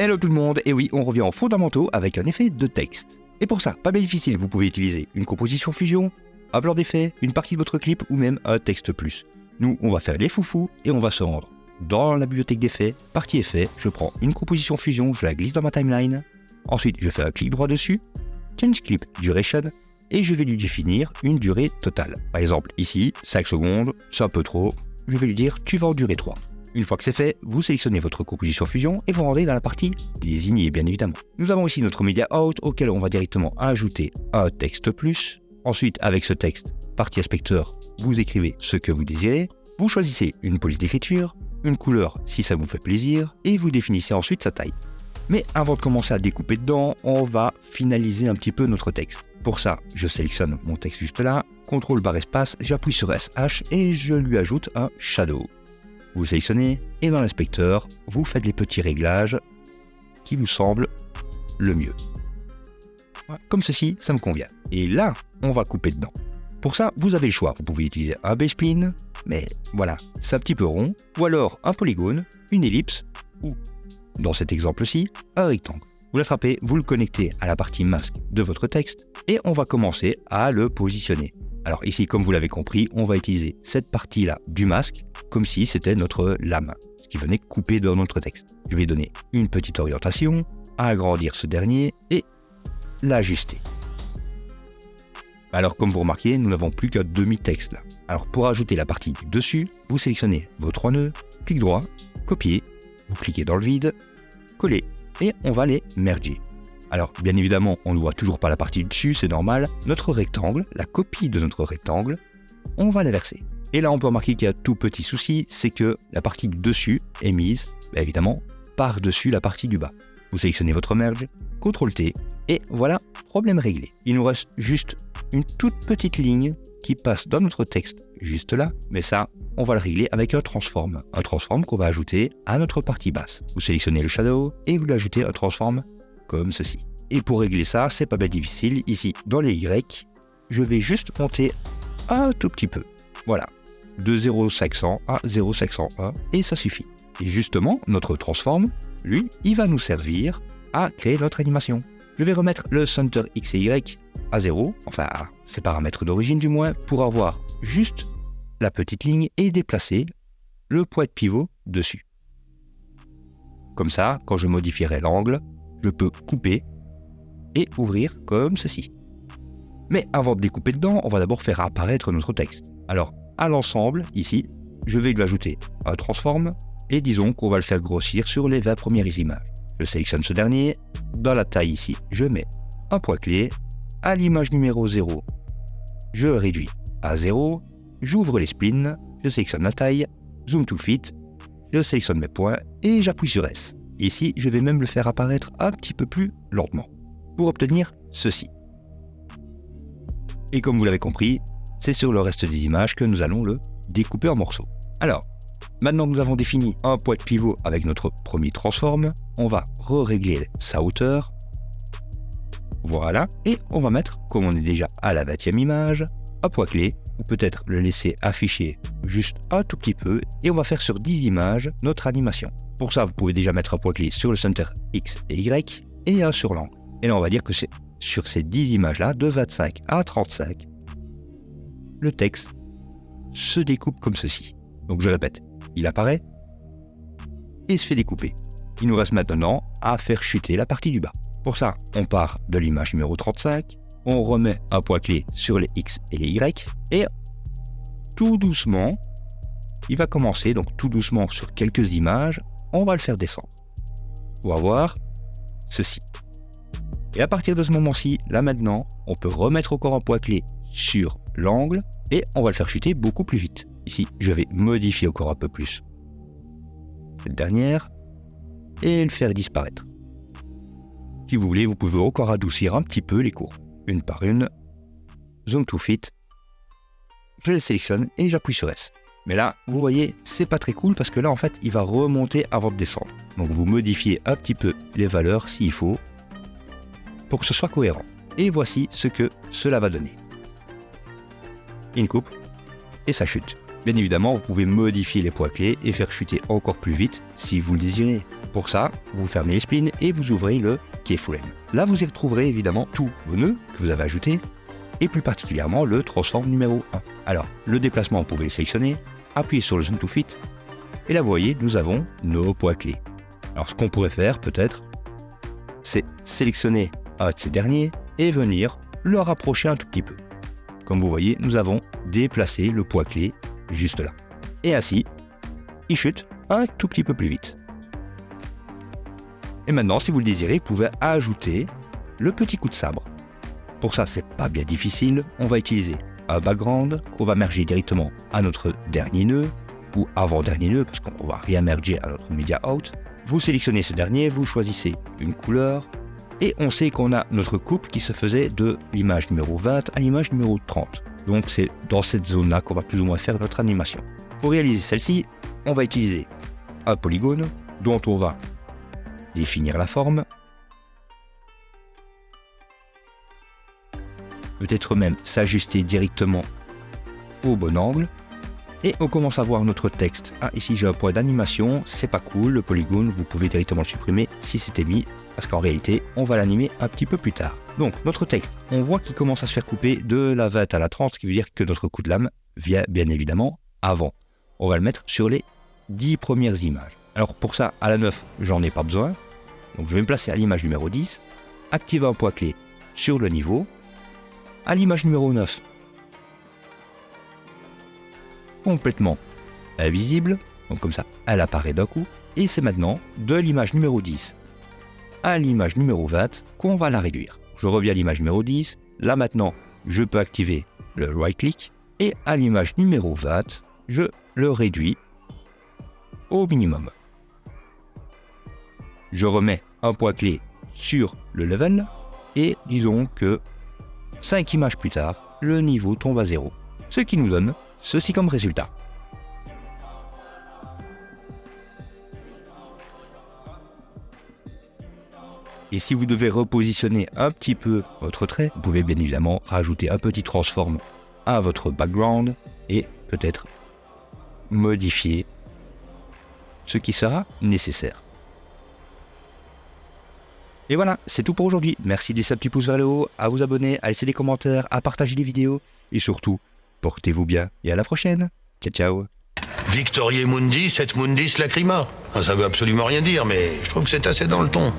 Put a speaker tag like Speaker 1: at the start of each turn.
Speaker 1: Hello tout le monde, et oui, on revient en fondamentaux avec un effet de texte. Et pour ça, pas bien difficile, vous pouvez utiliser une composition fusion, un plan d'effet, une partie de votre clip ou même un texte plus. Nous, on va faire les foufous et on va se rendre dans la bibliothèque d'effets, partie effets, je prends une composition fusion, je la glisse dans ma timeline. Ensuite, je fais un clic droit dessus, Change Clip Duration, et je vais lui définir une durée totale. Par exemple, ici, 5 secondes, c'est un peu trop, je vais lui dire tu vas en durer 3. Une fois que c'est fait, vous sélectionnez votre composition fusion et vous rendez dans la partie désignée, bien évidemment. Nous avons ici notre media out auquel on va directement ajouter un texte plus. Ensuite, avec ce texte, partie inspecteur, vous écrivez ce que vous désirez. Vous choisissez une police d'écriture, une couleur si ça vous fait plaisir, et vous définissez ensuite sa taille. Mais avant de commencer à découper dedans, on va finaliser un petit peu notre texte. Pour ça, je sélectionne mon texte juste là, CTRL espace, j'appuie sur SH et je lui ajoute un shadow. Vous sélectionnez et dans l'inspecteur, vous faites les petits réglages qui vous semblent le mieux. Comme ceci, ça me convient. Et là, on va couper dedans. Pour ça, vous avez le choix. Vous pouvez utiliser un B-spline, mais voilà, c'est un petit peu rond, ou alors un polygone, une ellipse, ou, dans cet exemple-ci, un rectangle. Vous l'attrapez, vous le connectez à la partie masque de votre texte, et on va commencer à le positionner. Alors ici, comme vous l'avez compris, on va utiliser cette partie-là du masque comme si c'était notre lame, ce qui venait couper dans notre texte. Je vais donner une petite orientation, agrandir ce dernier et l'ajuster. Alors comme vous remarquez, nous n'avons plus qu'un demi-texte là. Alors pour ajouter la partie du dessus, vous sélectionnez vos 3 nœuds, clic droit, copier, vous cliquez dans le vide, coller et on va les merger. Alors, bien évidemment, on ne voit toujours pas la partie du dessus, c'est normal. Notre rectangle, la copie de notre rectangle, on va l'inverser. Et là, on peut remarquer qu'il y a un tout petit souci, c'est que la partie du dessus est mise, évidemment, par-dessus la partie du bas. Vous sélectionnez votre merge, CTRL-T, et voilà, problème réglé. Il nous reste juste une toute petite ligne qui passe dans notre texte, juste là, mais ça, on va le régler avec un transform. Un transform qu'on va ajouter à notre partie basse. Vous sélectionnez le shadow et vous lui ajoutez un transform comme ceci. Et pour régler ça, c'est pas bien difficile. Ici, dans les Y, je vais juste monter un tout petit peu. Voilà, de 0,500 à 0,501 et ça suffit. Et justement, notre transform, lui, il va nous servir à créer notre animation. Je vais remettre le center X et Y à 0, enfin à ses paramètres d'origine du moins, pour avoir juste la petite ligne et déplacer le point de pivot dessus. Comme ça, quand je modifierai l'angle, je peux couper et ouvrir comme ceci. Mais avant de découper dedans, on va d'abord faire apparaître notre texte. Alors, à l'ensemble, ici, je vais lui ajouter un transform et disons qu'on va le faire grossir sur les 20 premières images. Je sélectionne ce dernier, dans la taille ici, je mets un point clé, à l'image numéro 0, je réduis à 0, j'ouvre les splines, je sélectionne la taille, zoom to fit, je sélectionne mes points et j'appuie sur S. Ici, je vais même le faire apparaître un petit peu plus lentement, pour obtenir ceci. Et comme vous l'avez compris, c'est sur le reste des images que nous allons le découper en morceaux. Alors, maintenant que nous avons défini un point de pivot avec notre premier transform, on va régler sa hauteur. Voilà, et on va mettre, comme on est déjà à la 20e image, un point clé, ou peut-être le laisser afficher juste un tout petit peu, et on va faire sur 10 images notre animation. Pour ça, vous pouvez déjà mettre un point clé sur le center X et Y, et un sur l'angle. Et là, on va dire que c'est sur ces 10 images-là, de 25 à 35, le texte se découpe comme ceci. Donc je répète, il apparaît et se fait découper. Il nous reste maintenant à faire chuter la partie du bas. Pour ça, on part de l'image numéro 35, on remet un point clé sur les X et les Y, et tout doucement, il va commencer, donc tout doucement sur quelques images, on va le faire descendre. On va voir ceci. Et à partir de ce moment-ci, là maintenant, on peut remettre encore un point clé sur l'angle, et on va le faire chuter beaucoup plus vite. Ici, je vais modifier encore un peu plus cette dernière, et le faire disparaître. Si vous voulez, vous pouvez encore adoucir un petit peu les courbes, une par une, zoom to fit, je les sélectionne et j'appuie sur S. Mais là, vous voyez, c'est pas très cool parce que là, en fait, il va remonter avant de descendre. Donc vous modifiez un petit peu les valeurs s'il faut, pour que ce soit cohérent. Et voici ce que cela va donner. Une coupe, et ça chute. Bien évidemment, vous pouvez modifier les points clés et faire chuter encore plus vite si vous le désirez. Pour ça, vous fermez les splines et vous ouvrez le keyframe. Là, vous y retrouverez évidemment tous vos nœuds que vous avez ajoutés et plus particulièrement le transform numéro 1. Alors, le déplacement, vous pouvez le sélectionner, appuyez sur le zoom to fit et là, vous voyez, nous avons nos poids clés. Alors, ce qu'on pourrait faire peut-être, c'est sélectionner un de ces derniers et venir le rapprocher un tout petit peu. Comme vous voyez, nous avons déplacé le poids clé juste là. Et ainsi, il chute un tout petit peu plus vite. Et maintenant, si vous le désirez, vous pouvez ajouter le petit coup de sabre. Pour ça, c'est pas bien difficile. On va utiliser un background qu'on va merger directement à notre dernier nœud ou avant-dernier nœud parce qu'on va rien merger à notre media out. Vous sélectionnez ce dernier, vous choisissez une couleur et on sait qu'on a notre couple qui se faisait de l'image numéro 20 à l'image numéro 30. Donc c'est dans cette zone-là qu'on va plus ou moins faire notre animation. Pour réaliser celle-ci, on va utiliser un polygone dont on va définir la forme, peut-être même s'ajuster directement au bon angle, et on commence à voir notre texte. Ah, ici j'ai un point d'animation, c'est pas cool, le polygone, vous pouvez directement le supprimer si c'était mis, parce qu'en réalité, on va l'animer un petit peu plus tard. Donc, notre texte, on voit qu'il commence à se faire couper de la 20 à la 30, ce qui veut dire que notre coup de lame vient bien évidemment avant. On va le mettre sur les 10 premières images. Alors pour ça, à la 9, j'en ai pas besoin. Donc je vais me placer à l'image numéro 10, activer un poids clé sur le niveau. À l'image numéro 9, complètement invisible, donc comme ça, elle apparaît d'un coup. Et c'est maintenant de l'image numéro 10 à l'image numéro 20 qu'on va la réduire. Je reviens à l'image numéro 10, là maintenant, je peux activer le right click, et à l'image numéro 20, je le réduis au minimum. Je remets un poids clé sur le level, et disons que 5 images plus tard, le niveau tombe à 0. Ce qui nous donne ceci comme résultat. Et si vous devez repositionner un petit peu votre trait, vous pouvez bien évidemment rajouter un petit transform à votre background et peut-être modifier ce qui sera nécessaire. Et voilà, c'est tout pour aujourd'hui. Merci de laisser un petit pouce vers le haut, à vous abonner, à laisser des commentaires, à partager les vidéos et surtout, portez-vous bien et à la prochaine. Ciao, ciao.
Speaker 2: Victoriae Mundi, et Mundis Lacrima. Ça veut absolument rien dire, mais je trouve que c'est assez dans le ton.